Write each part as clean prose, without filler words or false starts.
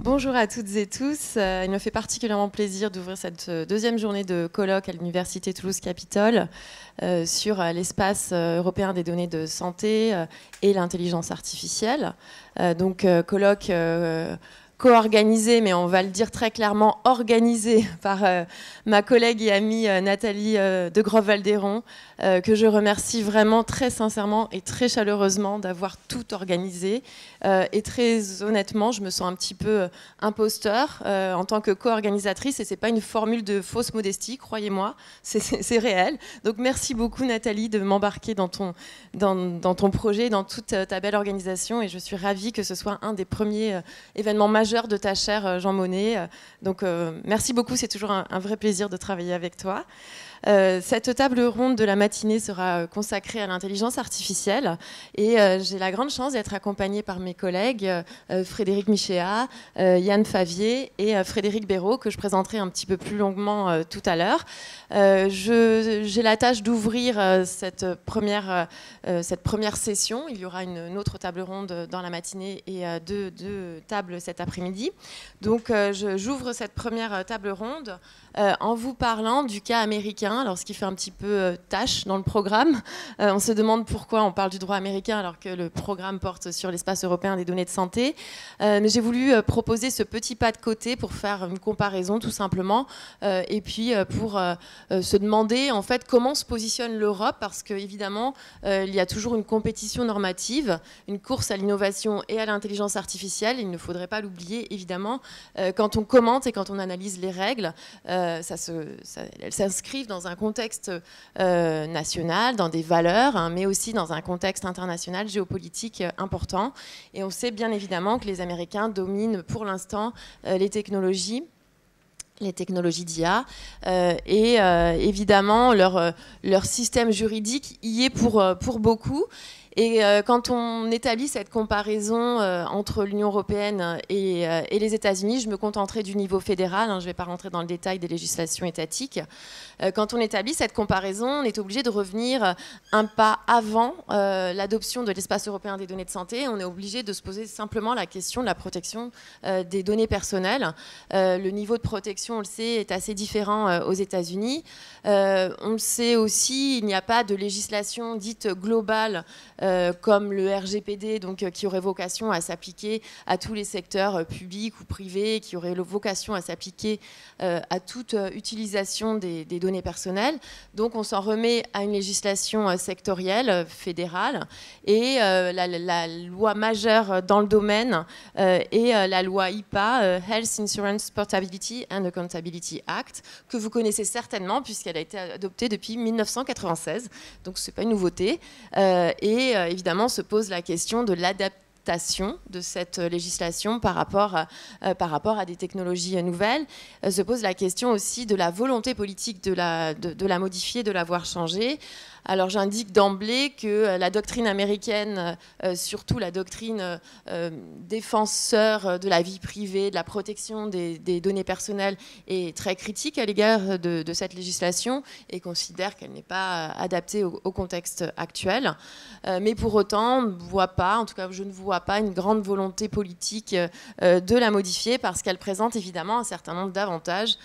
Bonjour à toutes et tous. Il me fait particulièrement plaisir d'ouvrir cette deuxième journée de colloque à l'Université Toulouse-Capitole sur l'espace européen des données de santé et l'intelligence artificielle. Colloque co-organisé, mais on va le dire très clairement, organisé par ma collègue et amie Nathalie de Grove-Valderon, que je remercie vraiment très sincèrement et très chaleureusement d'avoir tout organisé. Et très honnêtement, je me sens un petit peu imposteur en tant que co-organisatrice, et c'est pas une formule de fausse modestie, croyez-moi, c'est réel. Donc merci beaucoup Nathalie de m'embarquer dans ton projet, dans toute ta belle organisation, et je suis ravie que ce soit un des premiers événements majeurs de ta chère Jean Monnet. Merci beaucoup, c'est toujours un vrai plaisir de travailler avec toi. Cette table ronde de la matinée sera consacrée à l'intelligence artificielle et j'ai la grande chance d'être accompagnée par mes collègues Frédéric Michéa, Yann Favier et Frédéric Béraud, que je présenterai un petit peu plus longuement tout à l'heure. J'ai la tâche d'ouvrir cette première session. Il y aura une autre table ronde dans la matinée et deux tables cet après-midi. Donc j'ouvre cette première table ronde en vous parlant du cas américain. Alors, ce qui fait un petit peu tâche dans le programme. On se demande pourquoi on parle du droit américain alors que le programme porte sur l'espace européen des données de santé. Mais j'ai voulu proposer ce petit pas de côté pour faire une comparaison tout simplement et puis pour se demander en fait comment se positionne l'Europe, parce qu'évidemment il y a toujours une compétition normative, une course à l'innovation et à l'intelligence artificielle. Il ne faudrait pas l'oublier évidemment. Quand on commente et quand on analyse les règles, elles s'inscrivent dans un contexte national, dans des valeurs, hein, mais aussi dans un contexte international, géopolitique important. Et on sait bien évidemment que les Américains dominent pour l'instant les technologies d'IA, et évidemment leur système juridique y est pour beaucoup. Et quand on établit cette comparaison entre l'Union européenne et les États-Unis, je me contenterai du niveau fédéral, hein, je ne vais pas rentrer dans le détail des législations étatiques. Quand on établit cette comparaison, on est obligé de revenir un pas avant l'adoption de l'espace européen des données de santé. On est obligé de se poser simplement la question de la protection des données personnelles. Le niveau de protection, on le sait, est assez différent aux États-Unis. On le sait aussi, il n'y a pas de législation dite globale comme le RGPD, donc, qui aurait vocation à s'appliquer à tous les secteurs publics ou privés, qui aurait vocation à s'appliquer à toute utilisation des données personnelles. Donc on s'en remet à une législation sectorielle, fédérale, et la loi majeure dans le domaine est la loi HIPAA, Health Insurance Portability and Accountability Act, que vous connaissez certainement puisqu'elle a été adoptée depuis 1996, donc ce n'est pas une nouveauté. Et évidemment se pose la question de l'adaptation de cette législation par rapport à des technologies nouvelles. Se pose la question aussi de la volonté politique de la modifier, de la voir changer. Alors j'indique d'emblée que la doctrine américaine, surtout la doctrine défenseur de la vie privée, de la protection des données personnelles, est très critique à l'égard de cette législation et considère qu'elle n'est pas adaptée au contexte actuel. Mais pour autant, on ne voit pas, en tout cas je ne vois pas une grande volonté politique de la modifier parce qu'elle présente évidemment un certain nombre d'avantages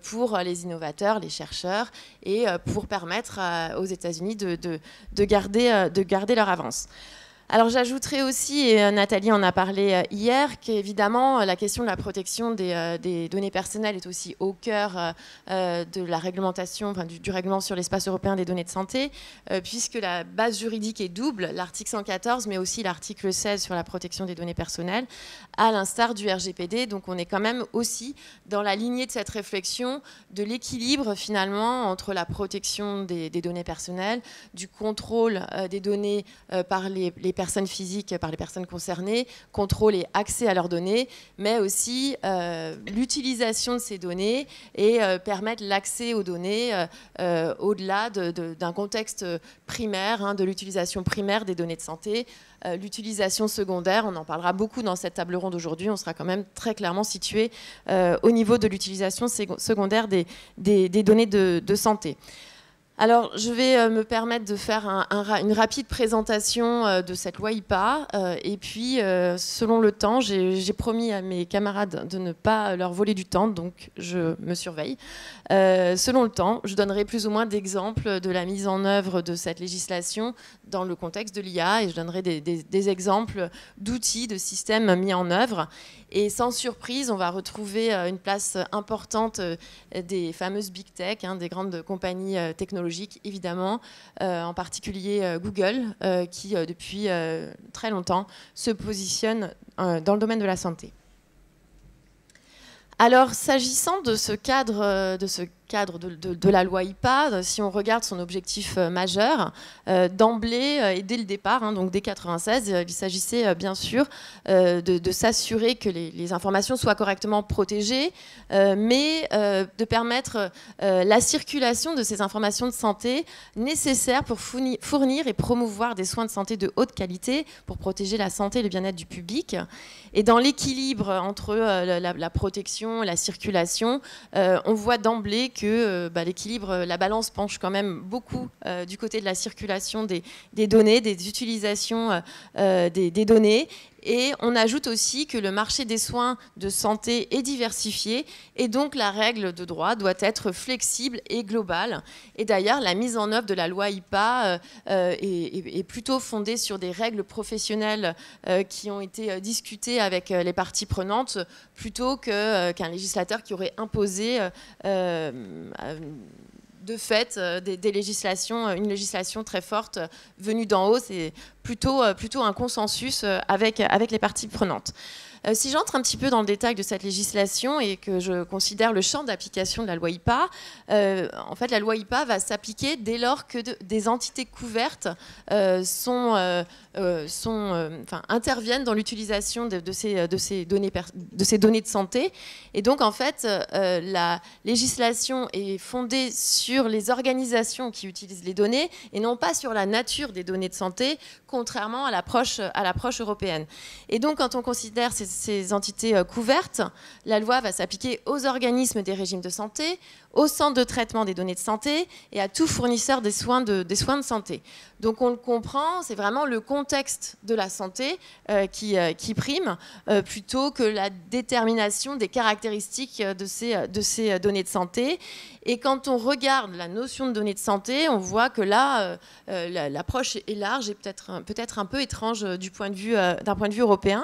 pour les innovateurs, les chercheurs et pour permettre aux États-Unis de garder leur avance. Alors j'ajouterai aussi, et Nathalie en a parlé hier, qu'évidemment la question de la protection des données personnelles est aussi au cœur de la réglementation, enfin, du règlement sur l'espace européen des données de santé, puisque la base juridique est double, l'article 114, mais aussi l'article 16 sur la protection des données personnelles, à l'instar du RGPD. Donc on est quand même aussi dans la lignée de cette réflexion de l'équilibre finalement entre la protection des données personnelles, du contrôle des données par les personnes physiques, par les personnes concernées, contrôle et accès à leurs données, mais aussi l'utilisation de ces données et permettre l'accès aux données au-delà d'un contexte primaire, hein, de l'utilisation primaire des données de santé. L'utilisation secondaire, on en parlera beaucoup dans cette table ronde aujourd'hui, on sera quand même très clairement situé au niveau de l'utilisation secondaire des données de santé. Alors, je vais me permettre de faire une rapide présentation de cette loi IPA. Et puis, selon le temps, j'ai promis à mes camarades de ne pas leur voler du temps, donc je me surveille. Selon le temps, je donnerai plus ou moins d'exemples de la mise en œuvre de cette législation dans le contexte de l'IA, et je donnerai des exemples d'outils, de systèmes mis en œuvre. Et sans surprise, on va retrouver une place importante des fameuses big tech, des grandes compagnies technologiques, évidemment, en particulier Google, qui depuis très longtemps se positionne dans le domaine de la santé. Alors, s'agissant de ce cadre, de la loi IPA, si on regarde son objectif majeur, d'emblée et dès le départ, donc dès 1996, il s'agissait bien sûr de s'assurer que les informations soient correctement protégées, mais de permettre la circulation de ces informations de santé nécessaires pour fournir et promouvoir des soins de santé de haute qualité, pour protéger la santé et le bien-être du public. Et dans l'équilibre entre la protection et la circulation, on voit d'emblée que l'équilibre, la balance penche quand même beaucoup du côté de la circulation des données, des utilisations des données. Et on ajoute aussi que le marché des soins de santé est diversifié et donc la règle de droit doit être flexible et globale. Et d'ailleurs, la mise en œuvre de la loi IPA est plutôt fondée sur des règles professionnelles qui ont été discutées avec les parties prenantes plutôt qu'un législateur qui aurait imposé de fait des législations, une législation très forte venue d'en haut. C'est plutôt un consensus avec les parties prenantes. Si j'entre un petit peu dans le détail de cette législation et que je considère le champ d'application de la loi IPA, en fait, la loi IPA va s'appliquer dès lors que des entités couvertes interviennent dans l'utilisation de ces données de santé. Et donc, en fait, la législation est fondée sur les organisations qui utilisent les données et non pas sur la nature des données de santé, contrairement à l'approche européenne. Et donc, quand on considère ces entités couvertes, la loi va s'appliquer aux organismes des régimes de santé, aux centres de traitement des données de santé et à tout fournisseur des soins de santé. Donc on le comprend, c'est vraiment le contexte de la santé qui prime plutôt que la détermination des caractéristiques de ces données de santé. Et quand on regarde la notion de données de santé, on voit que là, l'approche est large et peut-être un peu étrange d'un point de vue européen.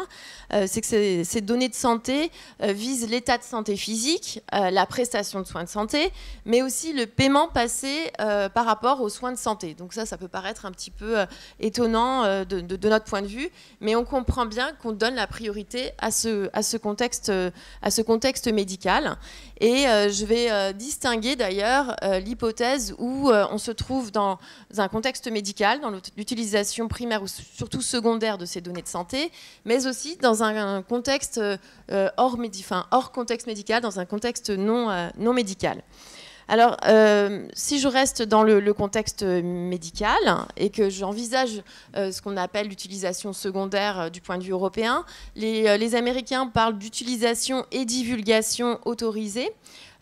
C'est que ces données de santé visent l'état de santé physique, la prestation de soins de santé, mais aussi le paiement passé par rapport aux soins de santé. Donc ça peut paraître un petit peu étonnant de notre point de vue, mais on comprend bien qu'on donne la priorité à ce contexte médical. Et je vais distinguer d'ailleurs l'hypothèse où on se trouve dans un contexte médical, dans l'utilisation primaire ou surtout secondaire de ces données de santé, mais aussi dans un contexte hors contexte médical, dans un contexte non médical. Alors, si je reste dans le contexte médical et que j'envisage ce qu'on appelle l'utilisation secondaire du point de vue européen, les Américains parlent d'utilisation et divulgation autorisée.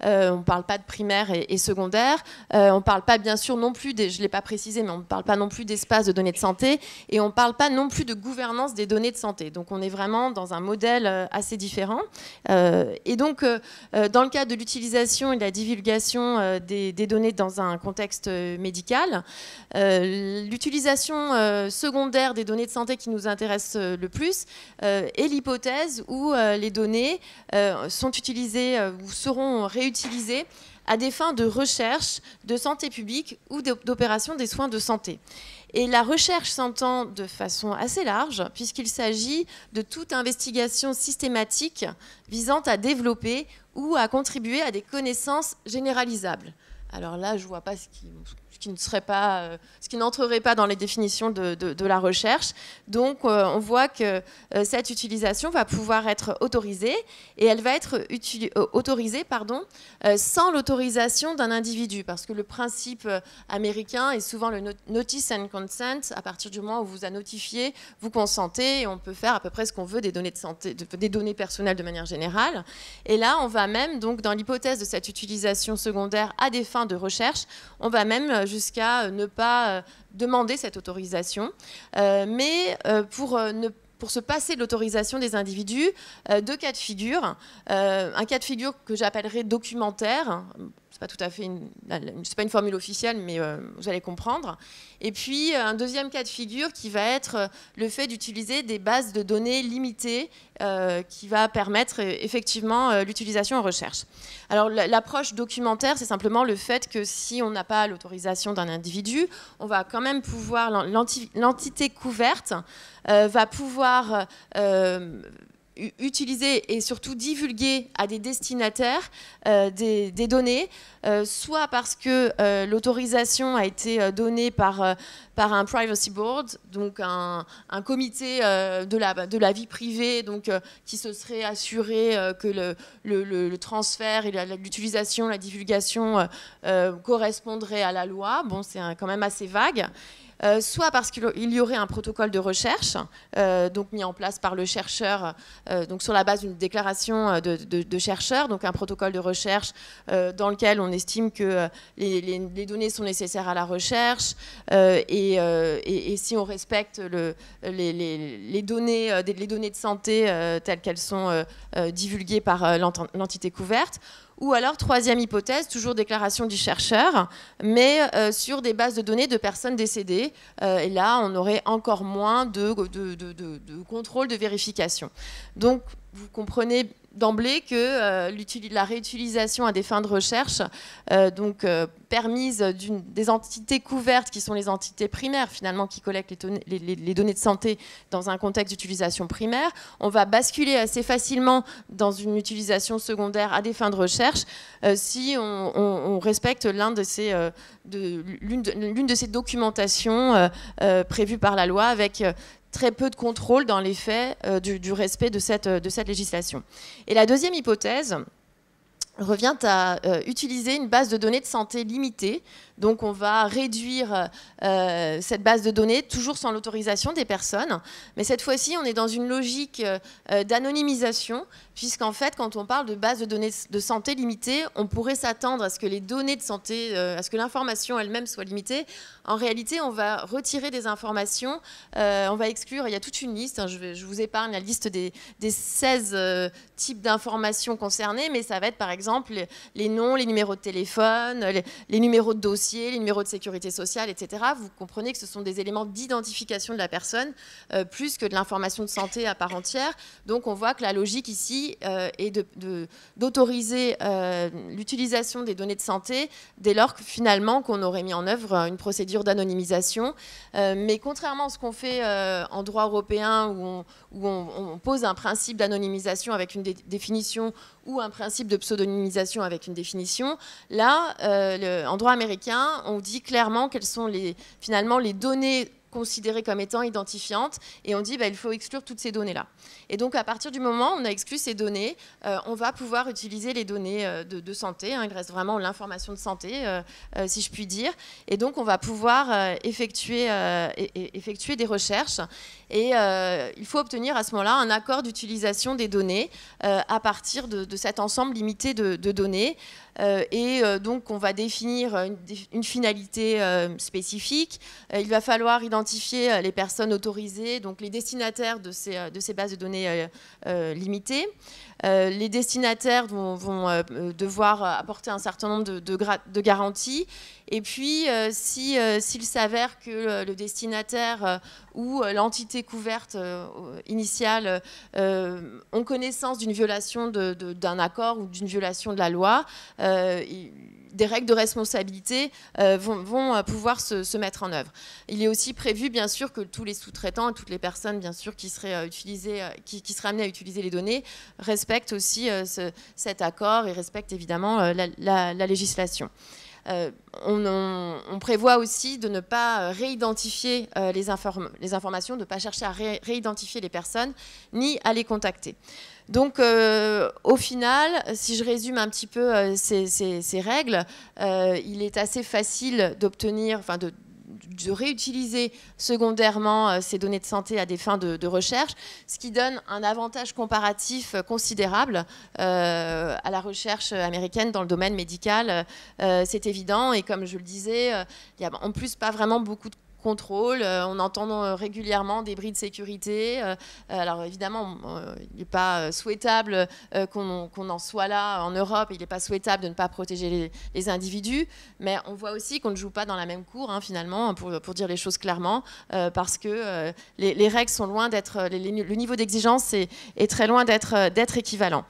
On ne parle pas de primaire et secondaire. On ne parle pas, bien sûr, non plus, je ne l'ai pas précisé, mais on ne parle pas non plus d'espace de données de santé et on ne parle pas non plus de gouvernance des données de santé. Donc, on est vraiment dans un modèle assez différent. Et donc, dans le cadre de l'utilisation et de la divulgation des données dans un contexte médical, l'utilisation secondaire des données de santé qui nous intéresse le plus est l'hypothèse où les données sont utilisées ou seront réutilisées à des fins de recherche, de santé publique ou d'opération des soins de santé. Et la recherche s'entend de façon assez large, puisqu'il s'agit de toute investigation systématique visant à développer ou à contribuer à des connaissances généralisables. Alors là, je ne vois pas ce qui n'entrerait pas dans les définitions de la recherche. Donc, on voit que cette utilisation va pouvoir être autorisée et elle va être autorisée sans l'autorisation d'un individu, parce que le principe américain est souvent le notice and consent. À partir du moment où vous a notifié, vous consentez et on peut faire à peu près ce qu'on veut des données de santé, des données personnelles de manière générale. Et là, on va même, donc, dans l'hypothèse de cette utilisation secondaire à des fins de recherche, on va même jusqu'à ne pas demander cette autorisation. Mais pour se passer de l'autorisation des individus, deux cas de figure. Un cas de figure que j'appellerais documentaire. C'est pas tout à fait c'est pas une formule officielle, mais vous allez comprendre. Et puis un deuxième cas de figure qui va être le fait d'utiliser des bases de données limitées qui va permettre effectivement l'utilisation en recherche. Alors l'approche documentaire, c'est simplement le fait que si on n'a pas l'autorisation d'un individu, on va quand même pouvoir, l'entité couverte va pouvoir utiliser et surtout divulguer à des destinataires des données, soit parce que l'autorisation a été donnée par un privacy board, donc un comité de la vie privée, donc, qui se serait assuré que le transfert et l'utilisation, la divulgation correspondraient à la loi. Bon, c'est quand même assez vague. Soit parce qu'il y aurait un protocole de recherche donc mis en place par le chercheur donc sur la base d'une déclaration de chercheur, donc un protocole de recherche dans lequel on estime que les données sont nécessaires à la recherche et si on respecte les données de santé telles qu'elles sont divulguées par l'entité couverte. Ou alors, troisième hypothèse, toujours déclaration du chercheur, mais sur des bases de données de personnes décédées. Et là, on aurait encore moins de contrôle, de vérification. Donc, vous comprenez d'emblée que la réutilisation à des fins de recherche, permise des entités couvertes, qui sont les entités primaires, finalement, qui collectent les données de santé dans un contexte d'utilisation primaire, on va basculer assez facilement dans une utilisation secondaire à des fins de recherche si on respecte l'une de ces documentations prévues par la loi avec très peu de contrôle dans les faits du respect de cette législation. Et la deuxième hypothèse revient à utiliser une base de données de santé limitée. Donc on va réduire cette base de données, toujours sans l'autorisation des personnes. Mais cette fois-ci, on est dans une logique d'anonymisation, puisqu'en fait, quand on parle de base de données de santé limitée, on pourrait s'attendre à ce que les données de santé, à ce que l'information elle-même soit limitée. En réalité, on va retirer des informations, on va exclure, il y a toute une liste, hein, je vous épargne la liste des 16 types d'informations concernées, mais ça va être par exemple les noms, les numéros de téléphone, les numéros de dossier, les numéros de sécurité sociale, etc. Vous comprenez que ce sont des éléments d'identification de la personne plus que de l'information de santé à part entière. Donc on voit que la logique ici est d'autoriser l'utilisation des données de santé dès lors que finalement qu'on aurait mis en œuvre une procédure d'anonymisation. Mais contrairement à ce qu'on fait en droit européen où on pose un principe d'anonymisation avec une définition ou un principe de pseudonymisation avec une définition, là, en droit américain, on dit clairement quelles sont finalement les données considérées comme étant identifiantes, et on dit il faut exclure toutes ces données-là. Et donc, à partir du moment où on a exclu ces données, on va pouvoir utiliser les données de santé. Hein, il reste vraiment l'information de santé, si je puis dire. Et donc, on va pouvoir effectuer des recherches. Et il faut obtenir à ce moment-là un accord d'utilisation des données à partir de cet ensemble limité de données. Donc, on va définir une finalité spécifique. Il va falloir identifier les personnes autorisées, donc les destinataires de ces bases de données limitées. Les destinataires vont devoir apporter un certain nombre de garanties. Et puis, s'il s'avère que le destinataire ou l'entité couverte initiale ont connaissance d'une violation d'un accord ou d'une violation de la loi, des règles de responsabilité vont pouvoir se mettre en œuvre. Il est aussi prévu, bien sûr, que tous les sous-traitants et toutes les personnes, bien sûr, qui seraient amenées à utiliser les données respectent aussi cet accord et respectent évidemment la législation. On prévoit aussi de ne pas réidentifier les informations, de ne pas chercher à réidentifier les personnes, ni à les contacter. Donc, au final, si je résume un petit peu ces règles, il est assez facile d'obtenir, de réutiliser secondairement ces données de santé à des fins de recherche, ce qui donne un avantage comparatif considérable à la recherche américaine dans le domaine médical. C'est évident, et comme je le disais, il n'y a en plus pas vraiment beaucoup de contrôle. On entend régulièrement des bris de sécurité. Alors évidemment, il n'est pas souhaitable qu'on en soit là en Europe. Il n'est pas souhaitable de ne pas protéger les individus. Mais on voit aussi qu'on ne joue pas dans la même cour, hein, finalement, pour dire les choses clairement, parce que les règles sont loin d'être... Le niveau d'exigence est très loin d'être équivalent.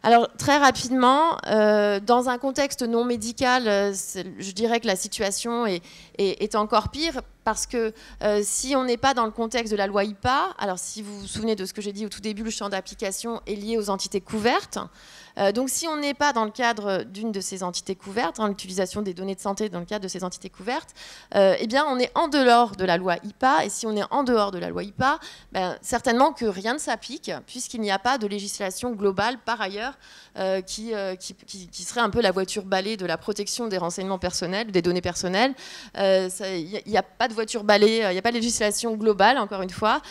Alors, très rapidement, dans un contexte non médical, je dirais que la situation est encore pire, parce que si on n'est pas dans le contexte de la loi HIPAA, alors si vous vous souvenez de ce que j'ai dit au tout début, le champ d'application est lié aux entités couvertes. Donc si on n'est pas dans le cadre d'une de ces entités couvertes, l'utilisation des données de santé dans le cadre de ces entités couvertes, eh bien on est en dehors de la loi HIPAA. Et si on est en dehors de la loi HIPAA, certainement que rien ne s'applique, puisqu'il n'y a pas de législation globale par ailleurs qui serait un peu la voiture balai de la protection des renseignements personnels, des données personnelles. Il n'y a pas de voiture balai, il n'y a pas de législation globale, encore une fois.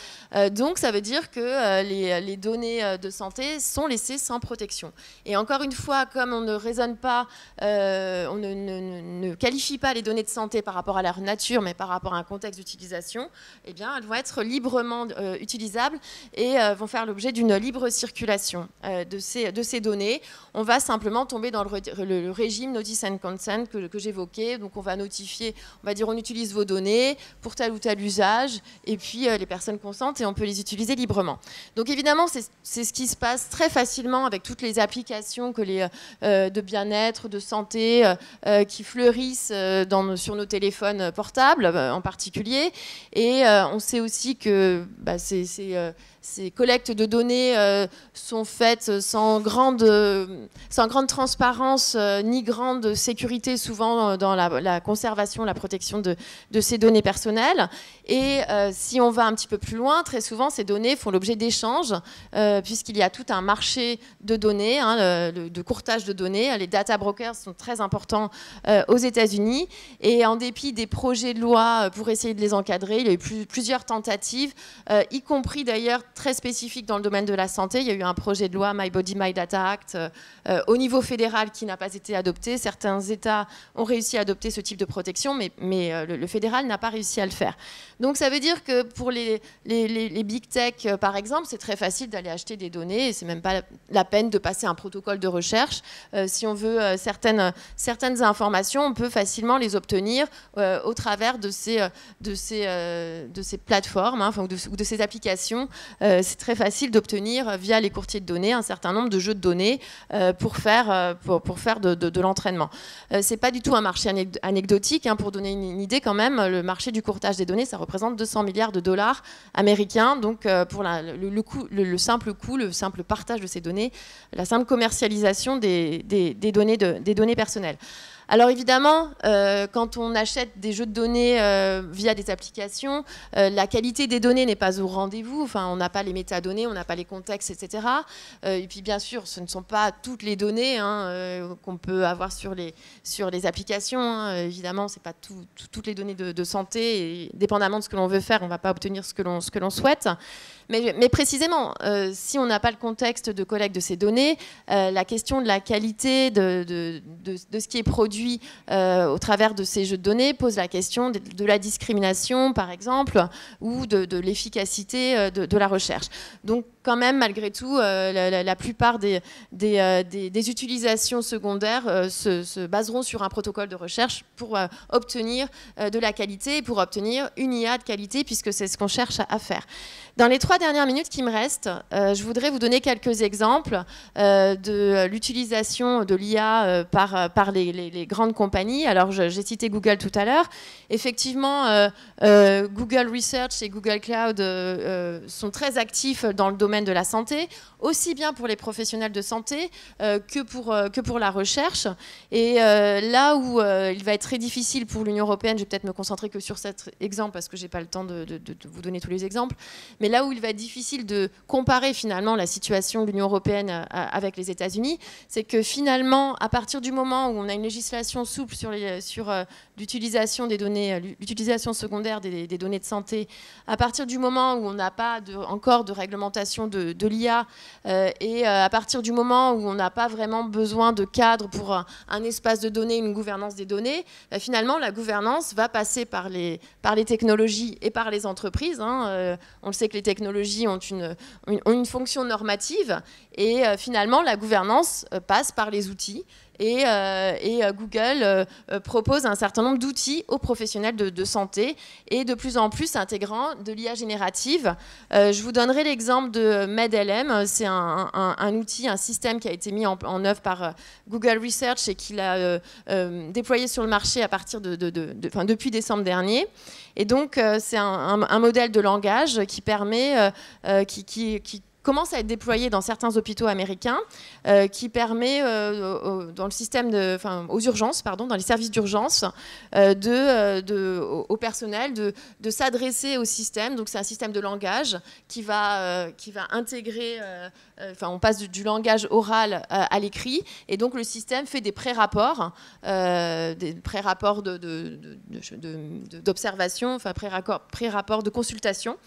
Donc ça veut dire que les données de santé sont laissées sans protection. Et encore une fois, comme on ne raisonne pas, on ne qualifie pas les données de santé par rapport à leur nature, mais par rapport à un contexte d'utilisation, eh bien, elles vont être librement utilisables et vont faire l'objet d'une libre circulation de ces données. On va simplement tomber dans le régime notice and consent que j'évoquais. Donc, on va notifier, on va dire, on utilise vos données pour tel ou tel usage, et puis les personnes consentent et on peut les utiliser librement. Donc, évidemment, c'est ce qui se passe très facilement avec toutes les applications de bien-être, de santé qui fleurissent sur nos téléphones portables en particulier. Et on sait aussi que ces collectes de données sont faites sans grande transparence ni grande sécurité, souvent dans la conservation, la protection de ces données personnelles. Et si on va un petit peu plus loin, très souvent ces données font l'objet d'échanges, puisqu'il y a tout un marché de données, de courtage de données. Les data brokers sont très importants aux États-Unis. Et en dépit des projets de loi pour essayer de les encadrer, il y a eu plusieurs tentatives, y compris d'ailleurs très spécifique dans le domaine de la santé. Il y a eu un projet de loi My Body, My Data Act au niveau fédéral qui n'a pas été adopté. Certains États ont réussi à adopter ce type de protection, mais le fédéral n'a pas réussi à le faire. Donc ça veut dire que pour les big tech, par exemple, c'est très facile d'aller acheter des données et c'est même pas la peine de passer un protocole de recherche. Si on veut certaines informations, on peut facilement les obtenir au travers de ces plateformes, ou de ces applications. C'est très facile d'obtenir via les courtiers de données un certain nombre de jeux de données pour faire de l'entraînement. C'est pas du tout un marché anecdotique, pour donner une idée quand même. Le marché du courtage des données, ça représente 200 milliards de dollars américains. Donc pour le simple partage de ces données, la simple commercialisation des données personnelles. Alors évidemment, quand on achète des jeux de données via des applications, la qualité des données n'est pas au rendez-vous. Enfin, on n'a pas les métadonnées, on n'a pas les contextes, etc. Et puis bien sûr, ce ne sont pas toutes les données qu'on peut avoir sur les applications. Évidemment, ce n'est pas toutes les données de santé. Et dépendamment de ce que l'on veut faire, on ne va pas obtenir ce que l'on souhaite. Mais précisément, si on n'a pas le contexte de collecte de ces données, la question de la qualité de ce qui est produit au travers de ces jeux de données pose la question de la discrimination, par exemple, ou de l'efficacité de la recherche. Donc, quand même, malgré tout, la plupart des utilisations secondaires se baseront sur un protocole de recherche pour obtenir de la qualité, pour obtenir une IA de qualité, puisque c'est ce qu'on cherche à faire. Dans les 3 dernières minutes qui me restent, je voudrais vous donner quelques exemples de l'utilisation de l'IA par les grandes compagnies. Alors, j'ai cité Google tout à l'heure. Effectivement, Google Research et Google Cloud sont très actifs dans le domaine domaine de la santé, aussi bien pour les professionnels de santé que pour la recherche. Et là où il va être très difficile pour l'Union européenne, je vais peut-être me concentrer que sur cet exemple parce que je n'ai pas le temps de vous donner tous les exemples, mais là où il va être difficile de comparer finalement la situation de l'Union européenne avec les États-Unis, c'est que finalement, à partir du moment où on a une législation souple sur l'utilisation des données, l'utilisation secondaire des données de santé, à partir du moment où on n'a pas encore de réglementation de l'IA et à partir du moment où on n'a pas vraiment besoin de cadre pour un espace de données, une gouvernance des données, finalement la gouvernance va passer par les technologies et par les entreprises. On le sait que les technologies ont une fonction normative et finalement la gouvernance passe par les outils. Et Google propose un certain nombre d'outils aux professionnels de santé et de plus en plus intégrant de l'IA générative. Je vous donnerai l'exemple de MedLM. C'est un outil, un système qui a été mis en œuvre par Google Research et qu'il a déployé sur le marché à partir depuis décembre dernier. Et donc, c'est un modèle de langage qui permet, qui commence à être déployé dans certains hôpitaux américains, qui permet dans le système aux urgences, dans les services d'urgence, au personnel de s'adresser au système. Donc c'est un système de langage qui va intégrer. On passe du langage oral à l'écrit, et donc le système fait des pré-rapports, d'observation, pré-rapports de consultation.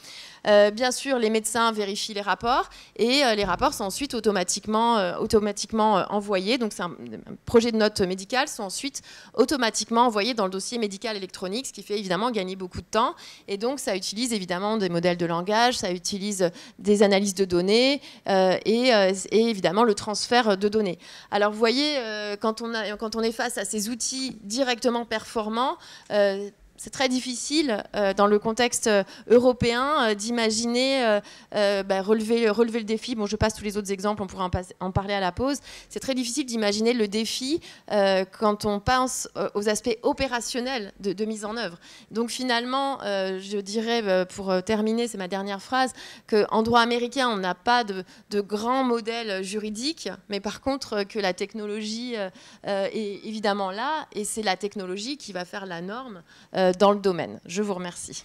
Bien sûr, les médecins vérifient les rapports et les rapports sont ensuite automatiquement envoyés. Donc, c'est un projet de notes médicales sont ensuite automatiquement envoyés dans le dossier médical électronique, ce qui fait évidemment gagner beaucoup de temps. Et donc, ça utilise évidemment des modèles de langage, ça utilise des analyses de données et évidemment le transfert de données. Alors, vous voyez, quand on est face à ces outils directement performants, c'est très difficile dans le contexte européen d'imaginer relever le défi. Bon, je passe tous les autres exemples, on pourra en parler à la pause. C'est très difficile d'imaginer le défi quand on pense aux aspects opérationnels de mise en œuvre. Donc finalement, je dirais, pour terminer, c'est ma dernière phrase, qu'en droit américain, on n'a pas de grands modèles juridiques, mais par contre que la technologie est évidemment là, et c'est la technologie qui va faire la norme dans le domaine. Je vous remercie.